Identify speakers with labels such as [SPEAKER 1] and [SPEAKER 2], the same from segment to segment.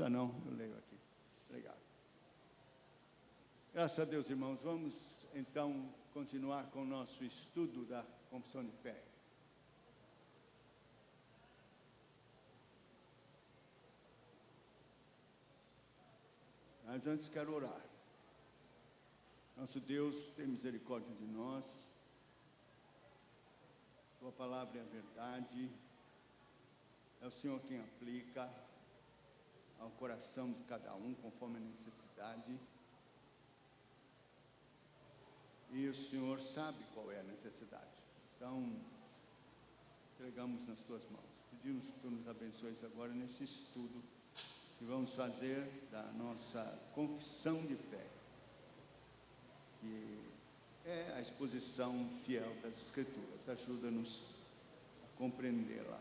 [SPEAKER 1] precisa não, eu leio aqui. Obrigado. Graças a Deus, irmãos. Vamos, então, continuar com o nosso estudo da confissão de fé. Mas antes quero orar. Nosso Deus, tem misericórdia de nós. Tua palavra é a verdade. É o Senhor quem aplica ao coração de cada um, conforme a necessidade. E o Senhor sabe qual é a necessidade. Então, entregamos nas tuas mãos. Pedimos que tu nos abençoes agora nesse estudo que vamos fazer da nossa confissão de fé, que é a exposição fiel das Escrituras. Ajuda-nos a compreendê-la.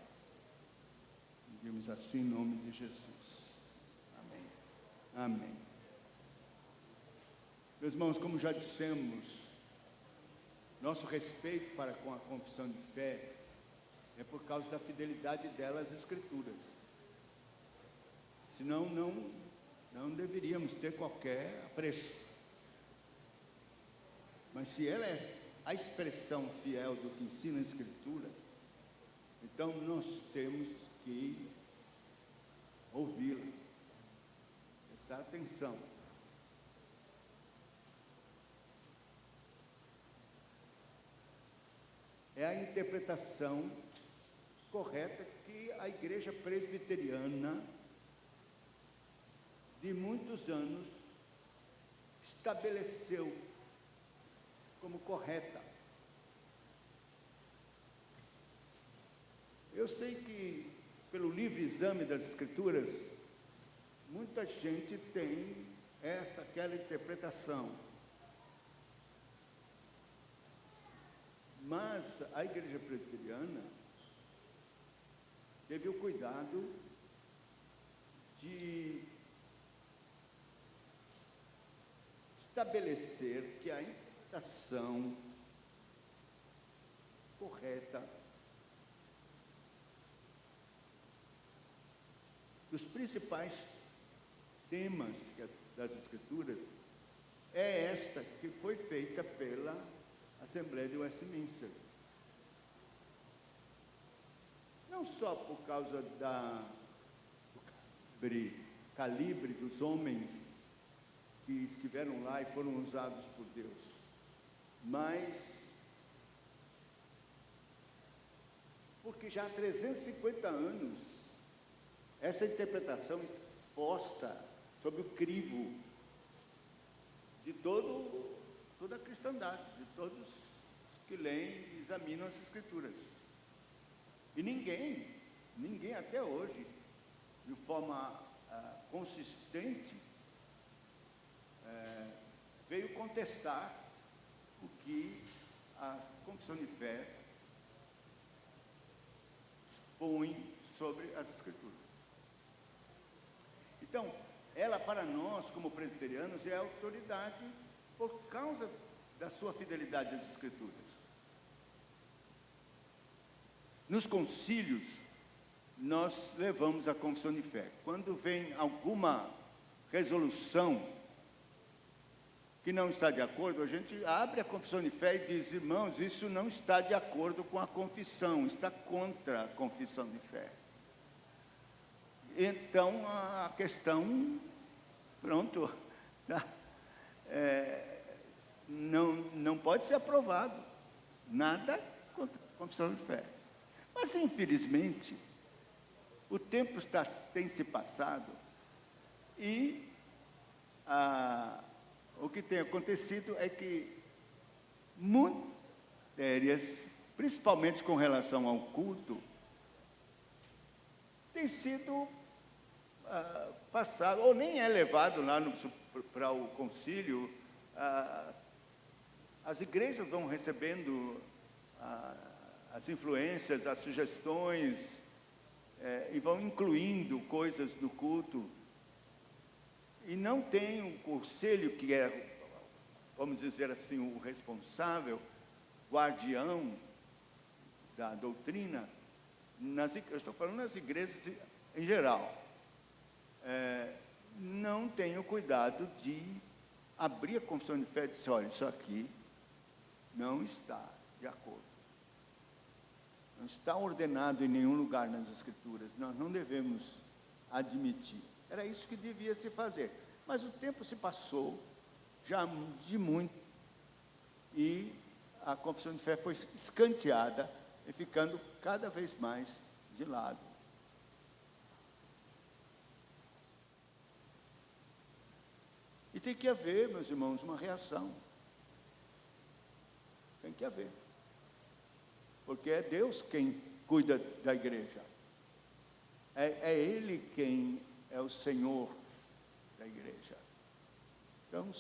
[SPEAKER 1] Pedimos assim em nome de Jesus. Amém. Amém. Meus irmãos, como já dissemos, nosso respeito para com a confissão de fé é por causa da fidelidade dela às Escrituras. Senão, não deveríamos ter qualquer apreço. Mas se ela é a expressão fiel do que ensina a Escritura, então nós temos que ouvi-la, prestar atenção. É a interpretação correta que a Igreja Presbiteriana, de muitos anos, estabeleceu como correta. Eu sei que, pelo livre exame das Escrituras, muita gente tem aquela interpretação. Mas a Igreja Presbiteriana teve o cuidado de estabelecer que a interpretação correta dos principais temas das Escrituras é esta que foi feita pela Assembleia de Westminster. Não só por causa do calibre dos homens que estiveram lá e foram usados por Deus, mas porque já há 350 anos essa interpretação está posta sob o crivo de toda a cristandade, de todos os que leem e examinam as Escrituras. E ninguém até hoje, de forma consistente, veio contestar o que a confissão de fé expõe sobre as Escrituras. Então, ela para nós, como presbiterianos, é autoridade por causa da sua fidelidade às Escrituras. Nos concílios, nós levamos a confissão de fé. Quando vem alguma resolução que não está de acordo, a gente abre a confissão de fé e diz: irmãos, isso não está de acordo com a confissão, está contra a confissão de fé. Então, a questão, pronto, tá? Não pode ser aprovado, nada contra a confissão de fé. Mas, infelizmente, o tempo tem se passado e o que tem acontecido é que muitas matérias, principalmente com relação ao culto, tem sido passado, ou nem é levado lá para o concílio. As igrejas vão recebendo as influências, as sugestões, e vão incluindo coisas no culto, e não tem um conselho que é, vamos dizer assim, o responsável, guardião da doutrina, eu estou falando nas igrejas em geral. não tem o cuidado de abrir a confissão de fé e dizer, olha, isso aqui não está de acordo. Não está ordenado em nenhum lugar nas Escrituras. Nós não devemos admitir. Era isso que devia se fazer. Mas o tempo se passou, já de muito, e a confissão de fé foi escanteada e ficando cada vez mais de lado. E tem que haver, meus irmãos, uma reação. Tem que haver. Porque é Deus quem cuida da igreja. É Ele quem é o Senhor da igreja. Então,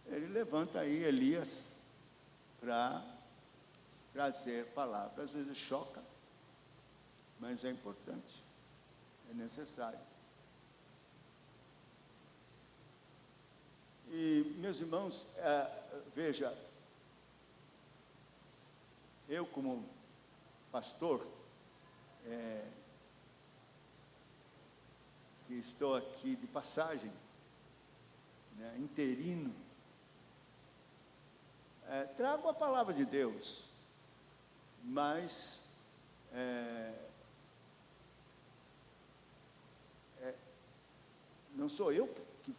[SPEAKER 1] Ele levanta aí Elias para trazer palavra. Às vezes choca, mas é importante, é necessário. E, meus irmãos, veja, eu como pastor, que estou aqui de passagem, né, interino, trago a palavra de Deus, mas não sou eu que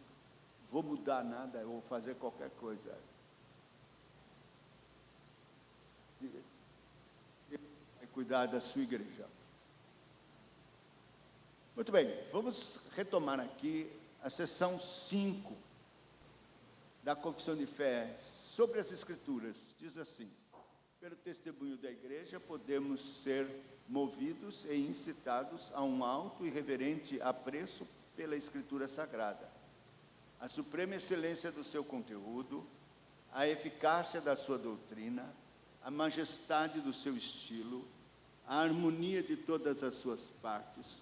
[SPEAKER 1] vou mudar nada ou fazer qualquer coisa. Vai cuidar da sua igreja. Muito bem, vamos retomar aqui a sessão 5 da Confissão de Fé sobre as Escrituras. Diz assim: pelo testemunho da igreja podemos ser movidos e incitados a um alto e reverente apreço pela Escritura Sagrada, a suprema excelência do seu conteúdo, a eficácia da sua doutrina, a majestade do seu estilo, a harmonia de todas as suas partes,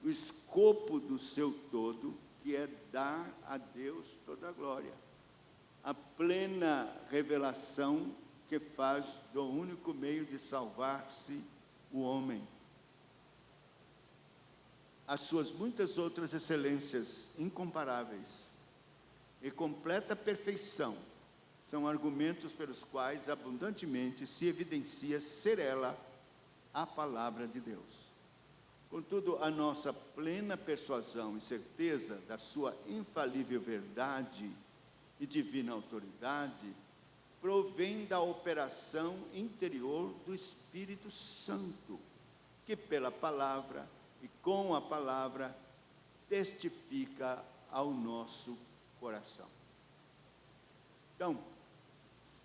[SPEAKER 1] o escopo do seu todo, que é dar a Deus toda a glória, a plena revelação que faz do único meio de salvar-se o homem, as suas muitas outras excelências incomparáveis e completa perfeição são argumentos pelos quais abundantemente se evidencia ser ela a palavra de Deus. Contudo, a nossa plena persuasão e certeza da sua infalível verdade e divina autoridade provém da operação interior do Espírito Santo, que pela palavra e com a palavra testifica ao nosso coração. Então,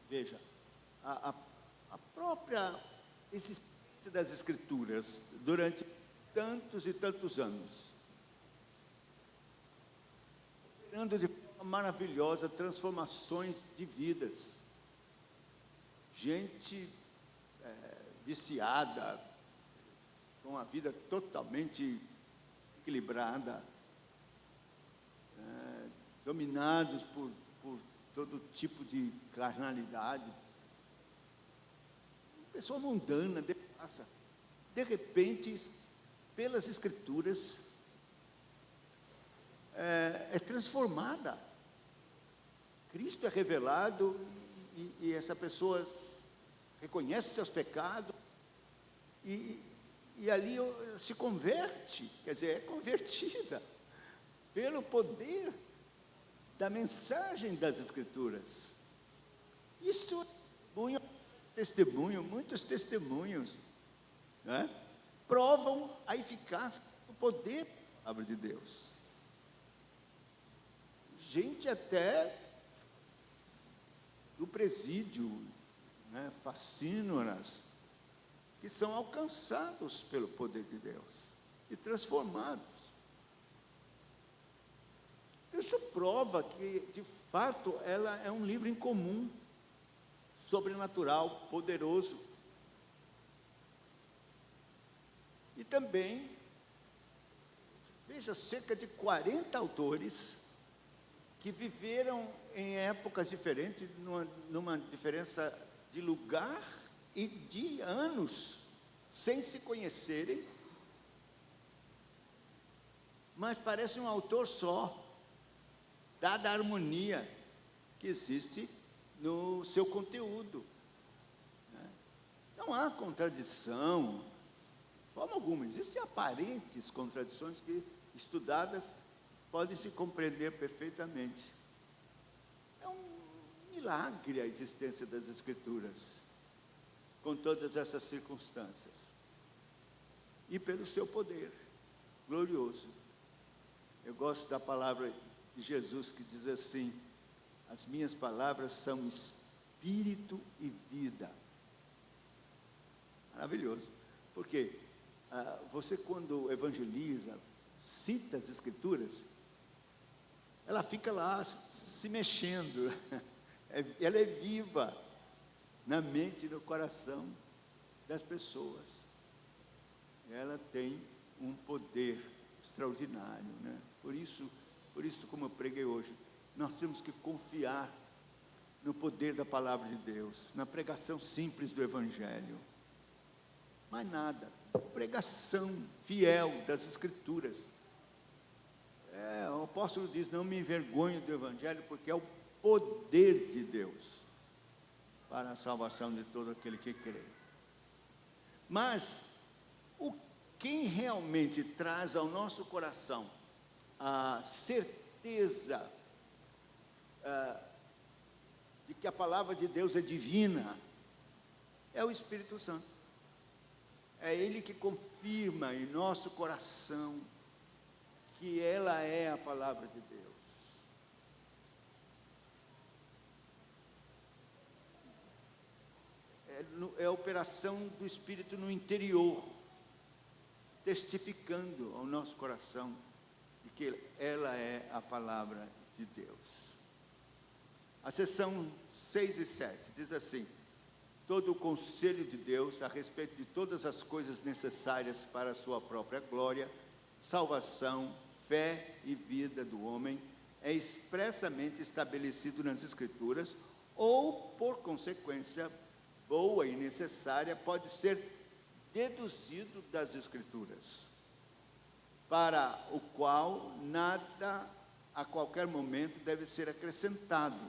[SPEAKER 1] veja, a própria existência das Escrituras durante tantos e tantos anos, operando de forma maravilhosa transformações de vidas, gente viciada, com a vida totalmente equilibrada, dominados por todo tipo de carnalidade, pessoa mundana, de repente, pelas Escrituras, é transformada. Cristo é revelado e essa pessoa reconhece seus pecados e ali se converte, quer dizer, é convertida pelo poder da mensagem das Escrituras. Isso é testemunho, muitos testemunhos, né, provam a eficácia do poder da palavra de Deus. Gente até do presídio, né, fascínoras, que são alcançados pelo poder de Deus e transformados. Isso prova que, de fato, ela é um livro incomum, sobrenatural, poderoso. E também, veja, cerca de 40 autores que viveram em épocas diferentes, numa diferença de lugar e de anos, sem se conhecerem, mas parece um autor só, dada a harmonia que existe no seu conteúdo. Não há contradição, de forma alguma. Existem aparentes contradições que, estudadas, podem se compreender perfeitamente. É um milagre a existência das Escrituras, com todas essas circunstâncias. E pelo seu poder glorioso. Eu gosto da palavra de Jesus que diz assim: as minhas palavras são espírito e vida. Maravilhoso. Porque você, quando evangeliza, cita as Escrituras, ela fica lá se mexendo. Ela é viva na mente e no coração das pessoas. Ela tem um poder extraordinário, né? Por isso, como eu preguei hoje, nós temos que confiar no poder da palavra de Deus, na pregação simples do Evangelho. Mais nada, pregação fiel das Escrituras. O apóstolo diz: não me envergonho do Evangelho, porque é o poder de Deus para a salvação de todo aquele que crê. Mas quem realmente traz ao nosso coração a certeza de que a palavra de Deus é divina é o Espírito Santo. É Ele que confirma em nosso coração que ela é a palavra de Deus. É a operação do Espírito no interior, testificando ao nosso coração de que ela é a palavra de Deus. A seção 6 e 7 diz assim: todo o conselho de Deus a respeito de todas as coisas necessárias para a sua própria glória, salvação, fé e vida do homem é expressamente estabelecido nas Escrituras, ou, por consequência, boa e necessária, pode ser deduzido das Escrituras, para o qual nada a qualquer momento deve ser acrescentado.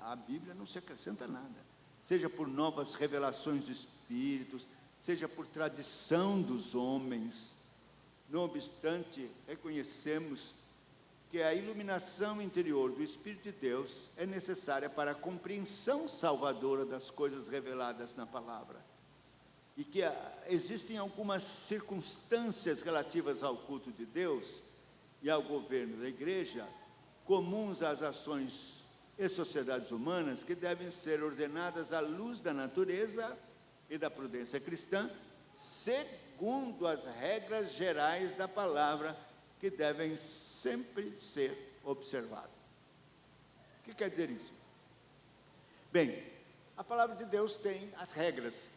[SPEAKER 1] A Bíblia não se acrescenta nada, seja por novas revelações dos Espíritos, seja por tradição dos homens. Não obstante, reconhecemos que a iluminação interior do Espírito de Deus é necessária para a compreensão salvadora das coisas reveladas na palavra. E que existem algumas circunstâncias relativas ao culto de Deus e ao governo da igreja, comuns às ações e sociedades humanas, que devem ser ordenadas à luz da natureza e da prudência cristã, segundo as regras gerais da palavra, que devem sempre ser observadas. O que quer dizer isso? Bem, a palavra de Deus tem as regras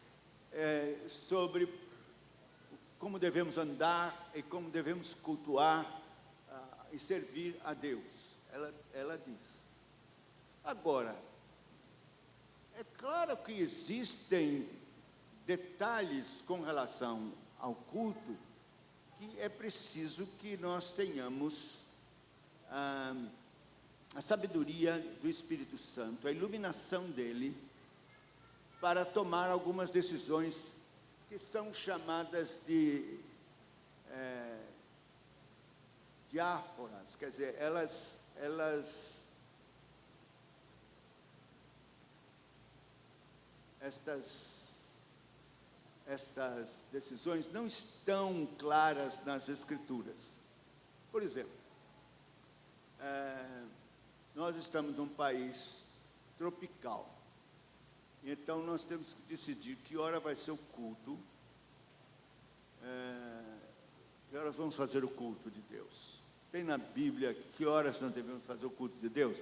[SPEAKER 1] sobre como devemos andar e como devemos cultuar e servir a Deus. Ela diz. Agora, é claro que existem detalhes com relação ao culto que é preciso que nós tenhamos a sabedoria do Espírito Santo, a iluminação dele, para tomar algumas decisões que são chamadas de diáforas, quer dizer, estas decisões não estão claras nas Escrituras. Por exemplo, nós estamos num país tropical, então nós temos que decidir que hora vai ser o culto, que horas vamos fazer o culto de Deus. Tem na Bíblia que horas nós devemos fazer o culto de Deus?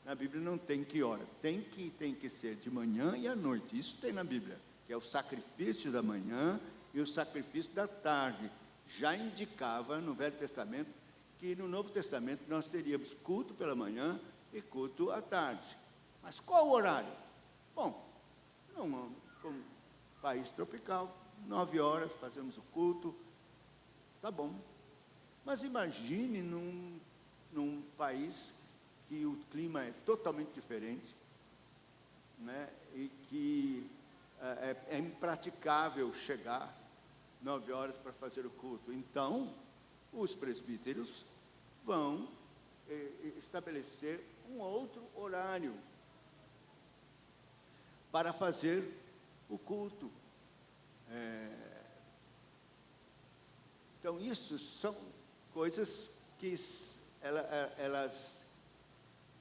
[SPEAKER 1] Na Bíblia não tem que horas, tem que ser de manhã e à noite, isso tem na Bíblia, que é o sacrifício da manhã e o sacrifício da tarde. Já indicava no Velho Testamento que no Novo Testamento nós teríamos culto pela manhã e culto à tarde. Mas qual o horário? Bom, como país tropical, 9 horas fazemos o culto, tá bom. Mas imagine num país que o clima é totalmente diferente, né? E que é impraticável chegar 9 horas para fazer o culto. Então, os presbíteros vão estabelecer um outro horário para fazer o culto. Então, isso são coisas que elas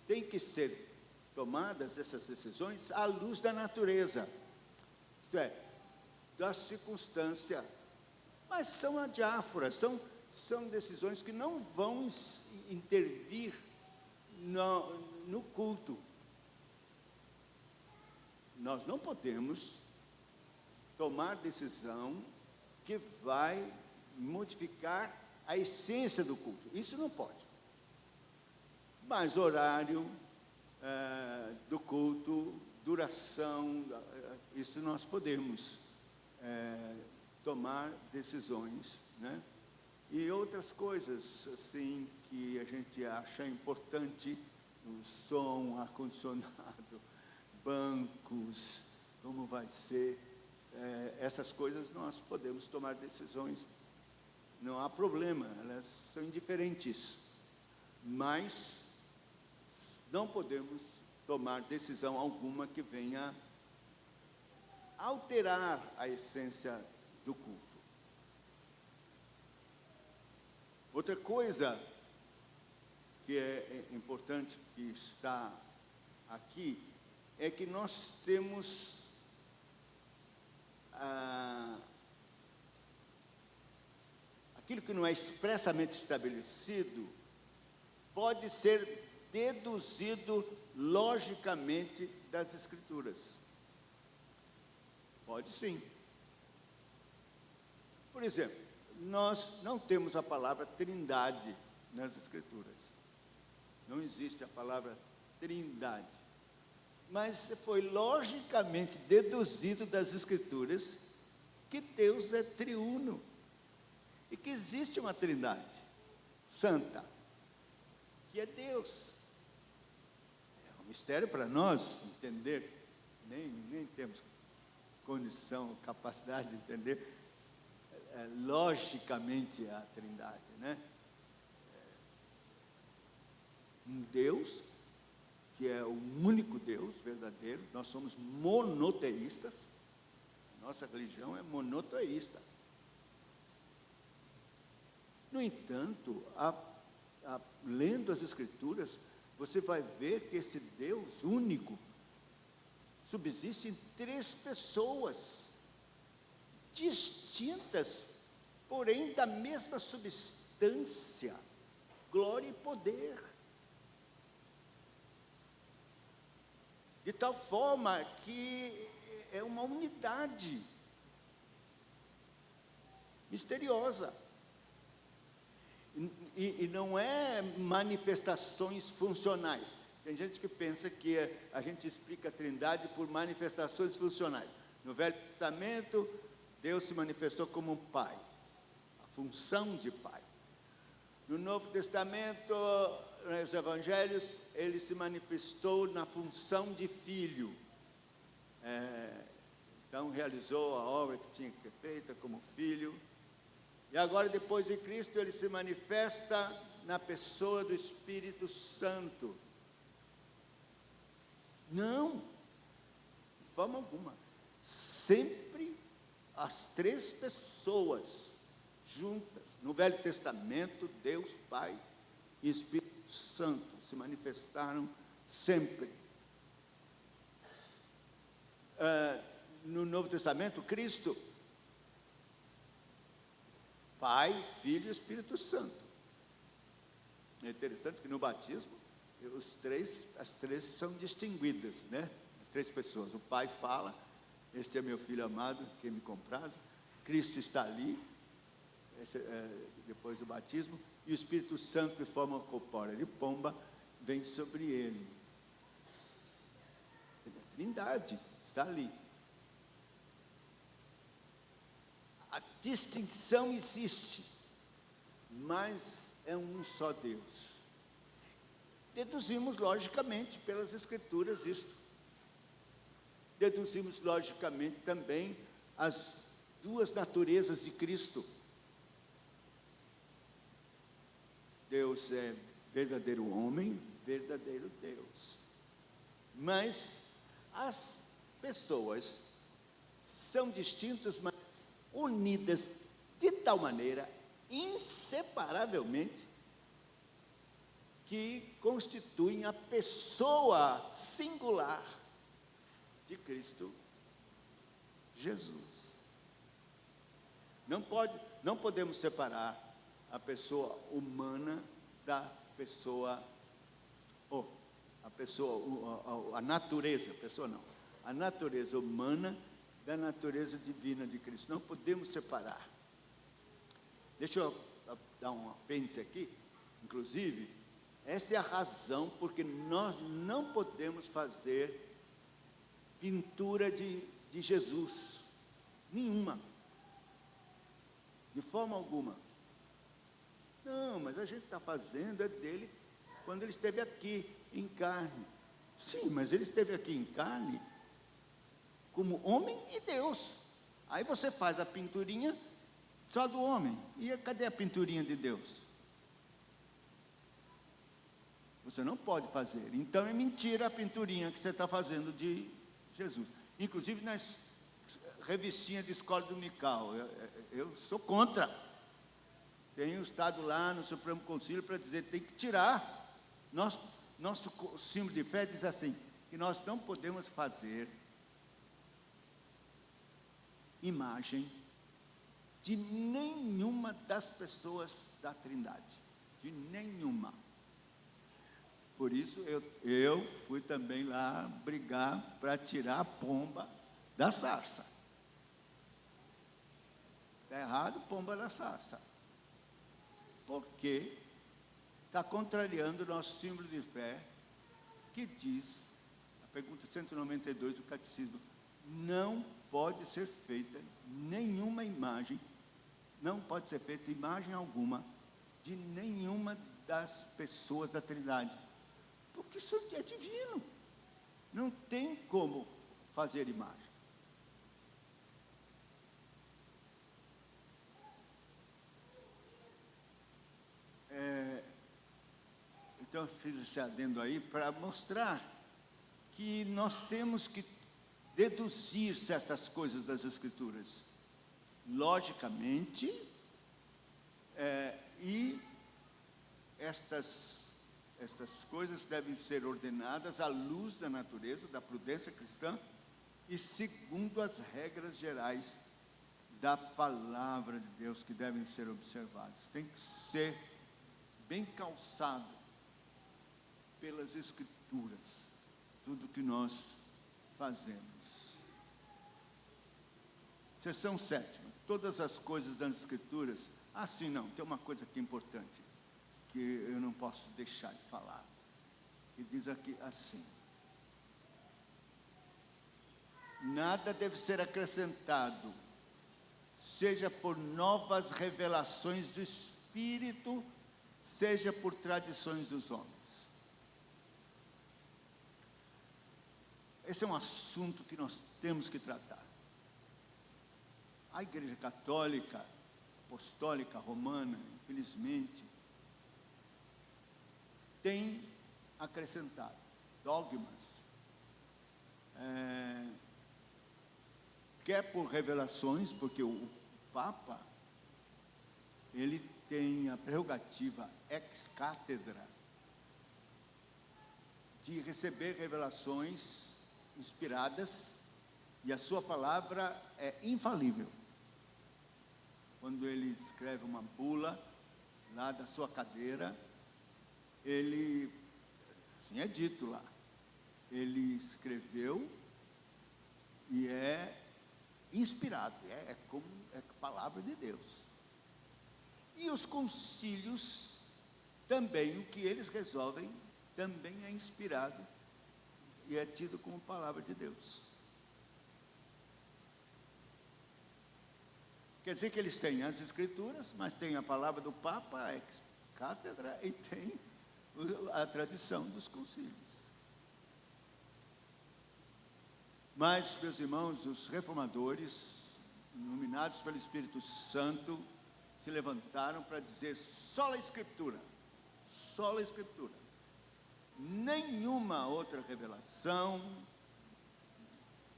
[SPEAKER 1] têm que ser tomadas, essas decisões, à luz da natureza, isto é, da circunstância. Mas são adiáforas, são decisões que não vão intervir no culto. Nós não podemos tomar decisão que vai modificar a essência do culto. Isso não pode. Mas horário do culto, duração, isso nós podemos tomar decisões, né? E outras coisas, assim, que a gente acha importante, o som, ar-condicionado, bancos, como vai ser, essas coisas nós podemos tomar decisões, não há problema, elas são indiferentes, mas não podemos tomar decisão alguma que venha alterar a essência do culto. Outra coisa que é importante que está aqui é que nós temos aquilo que não é expressamente estabelecido pode ser deduzido logicamente das Escrituras. Pode sim. Por exemplo, nós não temos a palavra trindade nas Escrituras. Não existe a palavra trindade. Mas foi logicamente deduzido das Escrituras que Deus é triuno e que existe uma trindade santa, que é Deus. É um mistério para nós entender, nem temos condição, capacidade de entender logicamente a trindade, né? Um Deus que é o único Deus verdadeiro. Nós somos monoteístas, nossa religião é monoteísta. No entanto, lendo as Escrituras, você vai ver que esse Deus único subsiste em 3 pessoas distintas, porém da mesma substância, glória e poder. De tal forma que é uma unidade misteriosa. E não é manifestações funcionais. Tem gente que pensa que a gente explica a trindade por manifestações funcionais. No Velho Testamento, Deus se manifestou como um pai, a função de pai. No Novo Testamento, nos Evangelhos, ele se manifestou na função de filho. Então, realizou a obra que tinha que ser feita como filho. E agora, depois de Cristo, ele se manifesta na pessoa do Espírito Santo. Não, de forma alguma. Sempre as 3 pessoas juntas. No Velho Testamento, Deus Pai e Espírito Santo se manifestaram sempre. No Novo Testamento, Cristo, Pai, Filho e Espírito Santo. É interessante que no batismo, as três são distinguidas, né? As 3 pessoas. O Pai fala: este é meu Filho amado, que me compraz. Cristo está ali, depois do batismo, e o Espírito Santo, de forma corpórea de pomba, vem sobre ele. A Trindade está ali. A distinção existe, mas é um só Deus. Deduzimos logicamente pelas Escrituras isto. Deduzimos logicamente também as duas naturezas de Cristo. Deus é verdadeiro homem, verdadeiro Deus. Mas as pessoas são distintas, mas unidas de tal maneira, inseparavelmente, que constituem a pessoa singular de Cristo Jesus. Não podemos separar a pessoa humana da pessoa, a natureza, a natureza humana da natureza divina de Cristo. Não podemos separar. Deixa eu dar um apêndice aqui, inclusive, essa é a razão porque nós não podemos fazer pintura de Jesus, nenhuma, de forma alguma. Não, mas a gente está fazendo é dele quando ele esteve aqui em carne. Sim, mas ele esteve aqui em carne como homem e Deus. Aí você faz a pinturinha só do homem. E cadê a pinturinha de Deus? Você não pode fazer. Então é mentira a pinturinha que você está fazendo de Jesus. Inclusive nas revistinhas de escola dominical. Eu sou contra. Tenho estado lá no Supremo Conselho para dizer que tem que tirar. Nosso símbolo de fé diz assim, que nós não podemos fazer imagem de nenhuma das pessoas da Trindade. De nenhuma. Por isso eu fui também lá brigar para tirar a pomba da sarça. Está errado, pomba da sarça. Porque está contrariando o nosso símbolo de fé, que diz, a pergunta 192 do Catecismo, não pode ser feita nenhuma imagem, não pode ser feita imagem alguma de nenhuma das pessoas da Trindade. Porque isso é divino. Não tem como fazer imagem. Então, eu fiz esse adendo aí para mostrar que nós temos que deduzir certas coisas das Escrituras, logicamente, e estas coisas devem ser ordenadas à luz da natureza, da prudência cristã, e segundo as regras gerais da palavra de Deus que devem ser observadas. Tem que ser bem calçado pelas Escrituras, tudo que nós fazemos. Seção 7ª. Todas as coisas das Escrituras. Sim, não, tem uma coisa aqui importante, que eu não posso deixar de falar. E diz aqui assim: nada deve ser acrescentado, seja por novas revelações do Espírito, seja por tradições dos homens. Esse é um assunto que nós temos que tratar. A Igreja Católica, Apostólica, Romana, infelizmente, tem acrescentado dogmas, quer por revelações, porque o Papa, ele tem a prerrogativa ex cátedra de receber revelações inspiradas, e a sua palavra é infalível. Quando ele escreve uma bula lá da sua cadeira, ele, assim é dito lá, ele escreveu e é inspirado, é palavra de Deus. E os concílios também, o que eles resolvem, também é inspirado e é tido como palavra de Deus. Quer dizer que eles têm as Escrituras, mas tem a palavra do Papa, ex cátedra, e tem a tradição dos concílios. Mas, meus irmãos, os reformadores, iluminados pelo Espírito Santo, se levantaram para dizer: só a Escritura, só a Escritura. Nenhuma outra revelação,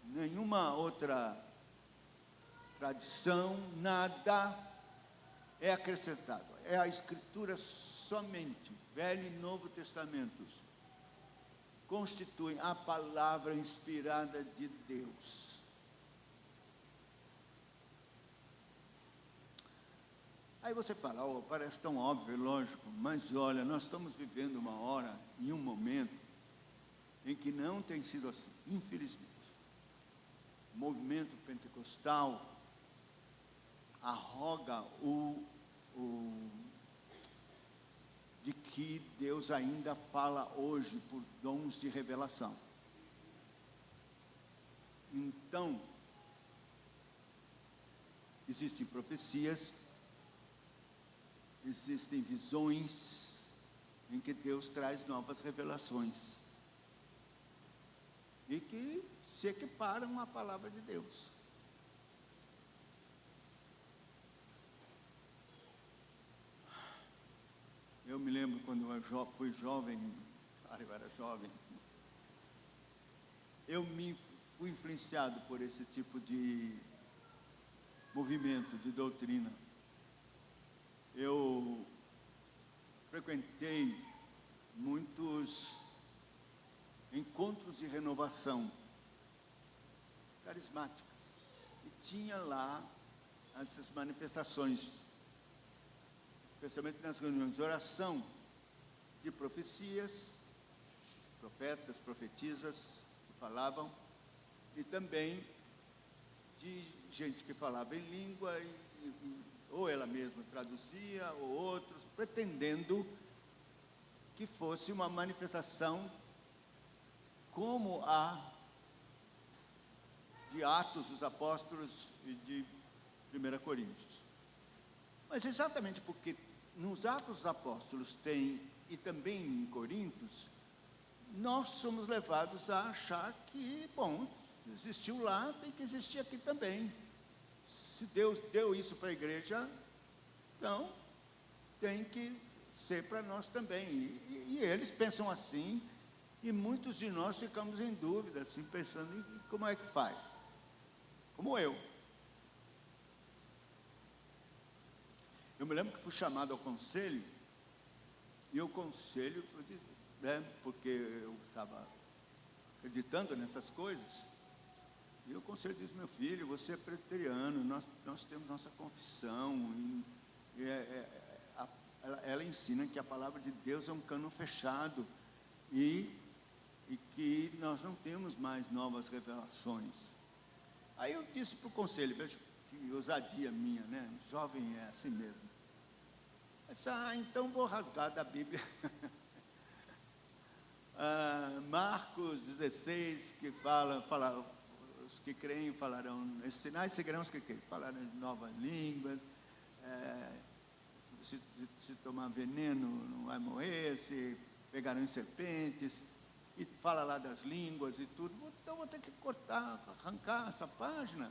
[SPEAKER 1] nenhuma outra tradição, nada é acrescentado. É a Escritura somente, Velho e Novo Testamentos, constituem a palavra inspirada de Deus. Aí você fala: oh, parece tão óbvio, lógico, mas olha, nós estamos vivendo uma hora, em um momento, em que não tem sido assim, infelizmente. O movimento pentecostal arroga de que Deus ainda fala hoje por dons de revelação. Então, existem profecias, existem visões em que Deus traz novas revelações e que se equiparam à palavra de Deus. Eu me lembro quando eu fui jovem, eu era jovem, eu me fui influenciado por esse tipo de movimento, de doutrina. Eu frequentei muitos encontros de renovação carismáticas e tinha lá essas manifestações, especialmente nas reuniões de oração, de profecias, profetas, profetisas que falavam, e também de gente que falava em língua, ou ela mesma traduzia, ou outros, pretendendo que fosse uma manifestação como a de Atos dos Apóstolos e de 1 Coríntios. Mas exatamente porque nos Atos dos Apóstolos tem, e também em Coríntios, nós somos levados a achar que, bom, existiu lá, tem que existir aqui também. Se Deus deu isso para a igreja, então tem que ser para nós também. E eles pensam assim, e muitos de nós ficamos em dúvida, assim, pensando em como é que faz. Como eu. Eu me lembro que fui chamado ao conselho, e o conselho, porque eu estava acreditando nessas coisas, e o conselho disse: meu filho, você é presbiteriano, nós temos nossa confissão, ela ensina que a palavra de Deus é um cano fechado, e que nós não temos mais novas revelações. Aí eu disse para o conselho, veja que ousadia minha, né? Jovem é assim mesmo. Eu disse: então vou rasgar da Bíblia. Marcos 16, que fala, os que creem falarão, esses sinais seguirão os que creem, falarão em novas línguas, se tomar veneno não vai morrer, se pegarão em serpentes, e fala lá das línguas e tudo. Então vou ter que cortar, arrancar essa página.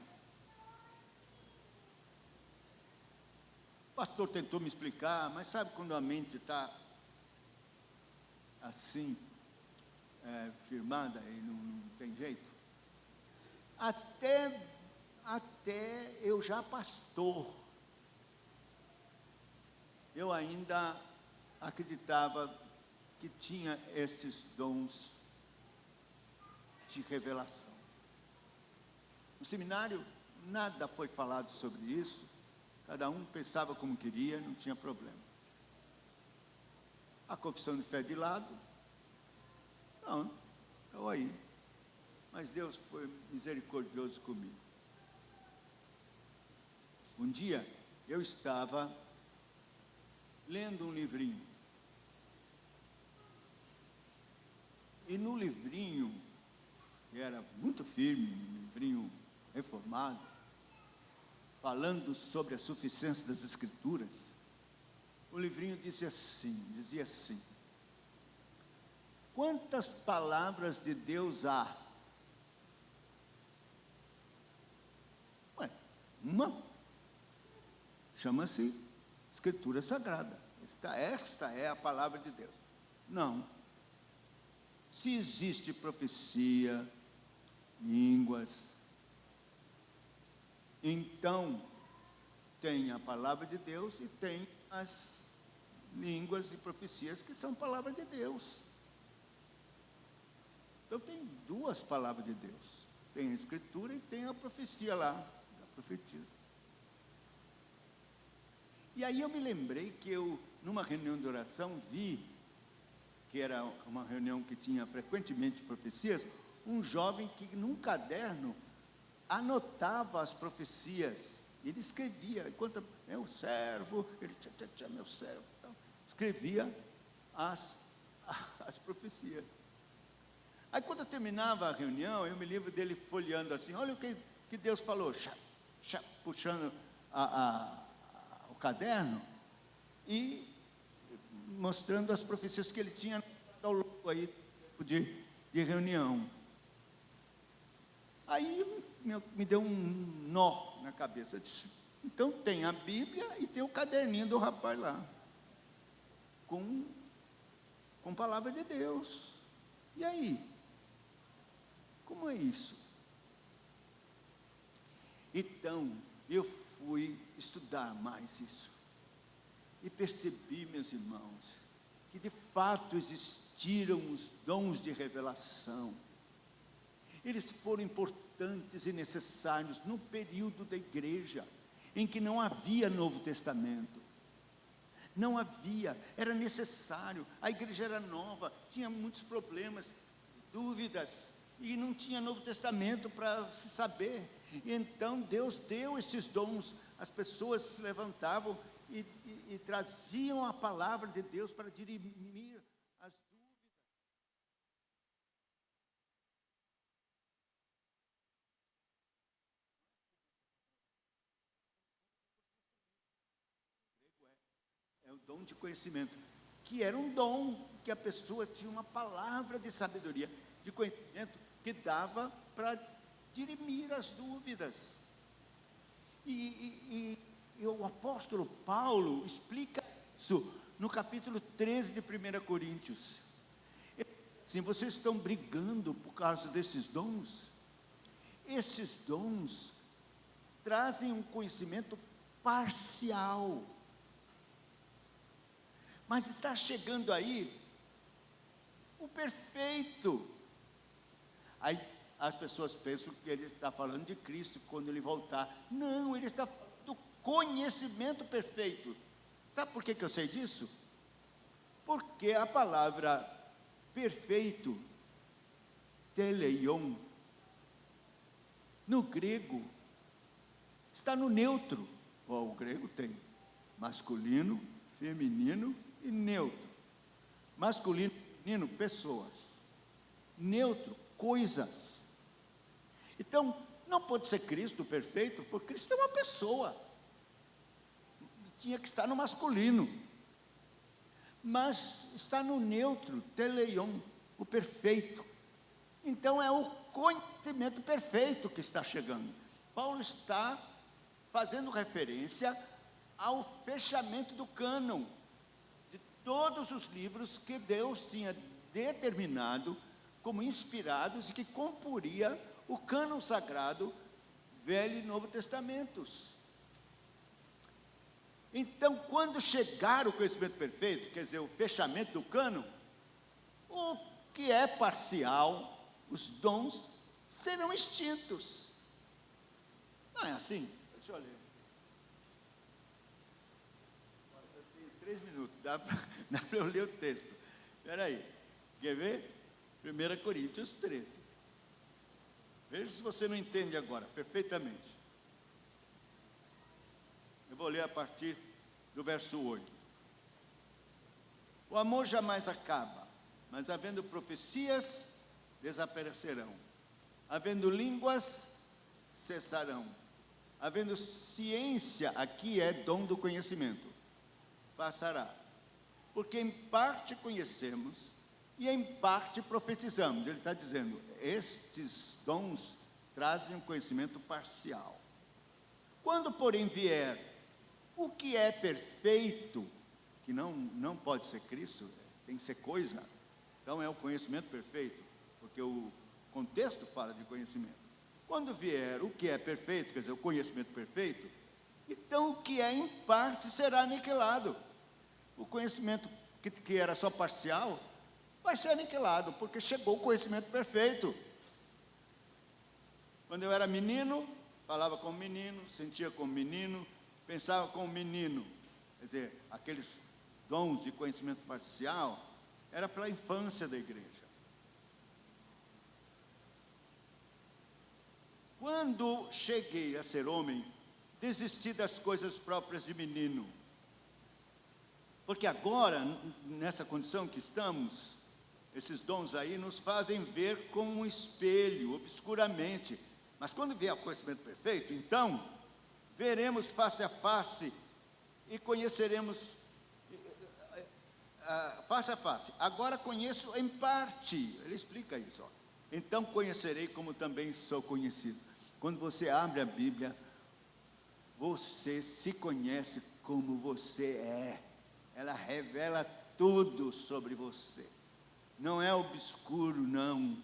[SPEAKER 1] O pastor tentou me explicar, mas sabe quando a mente está assim, firmada e não tem jeito? Até eu já pastor, eu ainda acreditava que tinha estes dons de revelação. No seminário, nada foi falado sobre isso, cada um pensava como queria, não tinha problema. A confissão de fé de lado, não, estou aí. Mas Deus foi misericordioso comigo. Um dia, eu estava lendo um livrinho. E no livrinho, que era muito firme, um livrinho reformado, falando sobre a suficiência das Escrituras, o livrinho dizia assim: quantas palavras de Deus há? Ué, uma. Chama-se Escritura Sagrada. Esta é a palavra de Deus. Não. Se existe profecia, línguas, então tem a palavra de Deus e tem as línguas e profecias que são palavra de Deus. Então tem duas palavras de Deus. Tem a Escritura e tem a profecia lá, da profetisa. E aí eu me lembrei que eu, numa reunião de oração, vi, que era uma reunião que tinha frequentemente profecias, um jovem que num caderno anotava as profecias. Ele escrevia, enquanto meu servo, ele meu servo, então, escrevia as profecias. Aí quando eu terminava a reunião, eu me lembro dele folheando assim, olha o que Deus falou, puxando o caderno e mostrando as profecias que ele tinha ao longo aí de reunião. Aí me deu um nó na cabeça. Eu disse, então tem a Bíblia e tem o caderninho do rapaz lá, com palavra de Deus. E aí? Como é isso? Então, eu fui estudar mais isso. E percebi, meus irmãos, que de fato existiram os dons de revelação. Eles foram importantes e necessários no período da igreja, em que não havia Novo Testamento. Não havia, era necessário, a igreja era nova, tinha muitos problemas, dúvidas, e não tinha Novo Testamento para se saber. E então Deus deu esses dons, as pessoas se levantavam e traziam a palavra de Deus para dirimir as dúvidas. É o dom de conhecimento, que era um dom que a pessoa tinha uma palavra de sabedoria, de conhecimento, que dava para dirimir as dúvidas. E o apóstolo Paulo explica isso no capítulo 13 de 1 Coríntios. Sim, vocês estão brigando por causa desses dons? Esses dons trazem um conhecimento parcial. Mas está chegando aí o perfeito. Aí as pessoas pensam que ele está falando de Cristo quando ele voltar. Não, ele está falando do conhecimento perfeito. Sabe por que eu sei disso? Porque a palavra perfeito, teleion, no grego, está no neutro. O grego tem masculino, feminino e neutro. Masculino, feminino, pessoas. Neutro, coisas. Então, não pode ser Cristo perfeito, porque Cristo é uma pessoa. Tinha que estar no masculino. Mas está no neutro, teleion, o perfeito. Então é o conhecimento perfeito que está chegando. Paulo está fazendo referência ao fechamento do cânon, de todos os livros que Deus tinha determinado como inspirados e que comporia o cânon sagrado, Velho e Novo Testamentos. Então, quando chegar o conhecimento perfeito, quer dizer, o fechamento do cânon, o que é parcial, os dons, serão extintos. Não é assim? Deixa eu ler. Eu tenho 3 minutos, dá para eu ler o texto. Espera aí, quer ver? 1 Coríntios 13. Veja se você não entende agora, perfeitamente. Eu vou ler a partir do verso 8. O amor jamais acaba, mas havendo profecias, desaparecerão. Havendo línguas, cessarão. havendo ciência, aqui é dom do conhecimento, passará. Porque em parte conhecemos e em parte profetizamos. Ele está dizendo, estes dons trazem um conhecimento parcial. Quando, porém, vier o que é perfeito, que não pode ser Cristo, tem que ser coisa, então é o conhecimento perfeito, porque o contexto fala de conhecimento. Quando vier o que é perfeito, quer dizer, o conhecimento perfeito, então o que é em parte será aniquilado. O conhecimento que era só parcial, vai ser aniquilado, porque chegou o conhecimento perfeito. Quando eu era menino, falava como menino, sentia como menino, pensava como menino. Quer dizer, aqueles dons de conhecimento parcial, era para a infância da igreja. Quando cheguei a ser homem, desisti das coisas próprias de menino. Porque agora, nessa condição que estamos, esses dons aí nos fazem ver como um espelho, obscuramente. Mas quando vier o conhecimento perfeito, então, veremos face a face e conheceremos face a face. Agora conheço em parte. Ele explica isso. Ó. Então conhecerei como também sou conhecido. Quando você abre a Bíblia, você se conhece como você é. Ela revela tudo sobre você. Não é obscuro, não,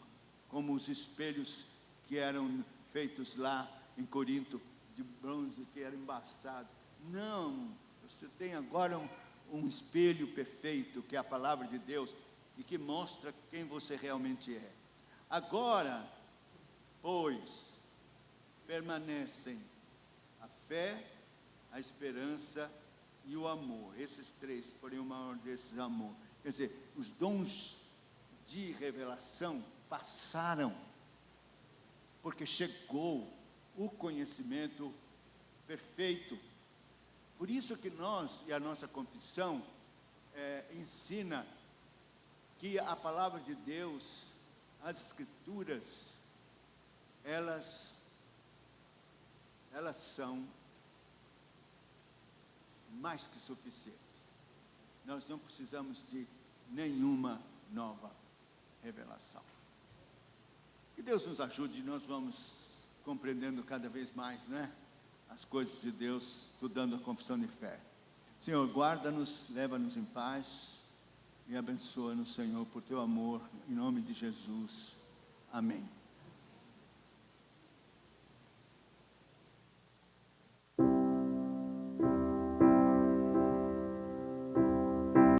[SPEAKER 1] como os espelhos que eram feitos lá em Corinto, de bronze, que era embaçado. Não, você tem agora um espelho perfeito, que é a palavra de Deus, e que mostra quem você realmente é. Agora, pois, permanecem a fé, a esperança e o amor. Esses três, porém o maior desses é amor. Quer dizer, os dons de revelação passaram, porque chegou o conhecimento perfeito. Por isso que nós, e a nossa confissão, ensina que a palavra de Deus, as Escrituras, elas são mais que suficientes. Nós não precisamos de nenhuma nova revelação. Que Deus nos ajude, nós vamos compreendendo cada vez mais, né? As coisas de Deus, estudando a confissão de fé. Senhor, guarda-nos, leva-nos em paz e abençoa-nos, Senhor, por teu amor, em nome de Jesus. Amém.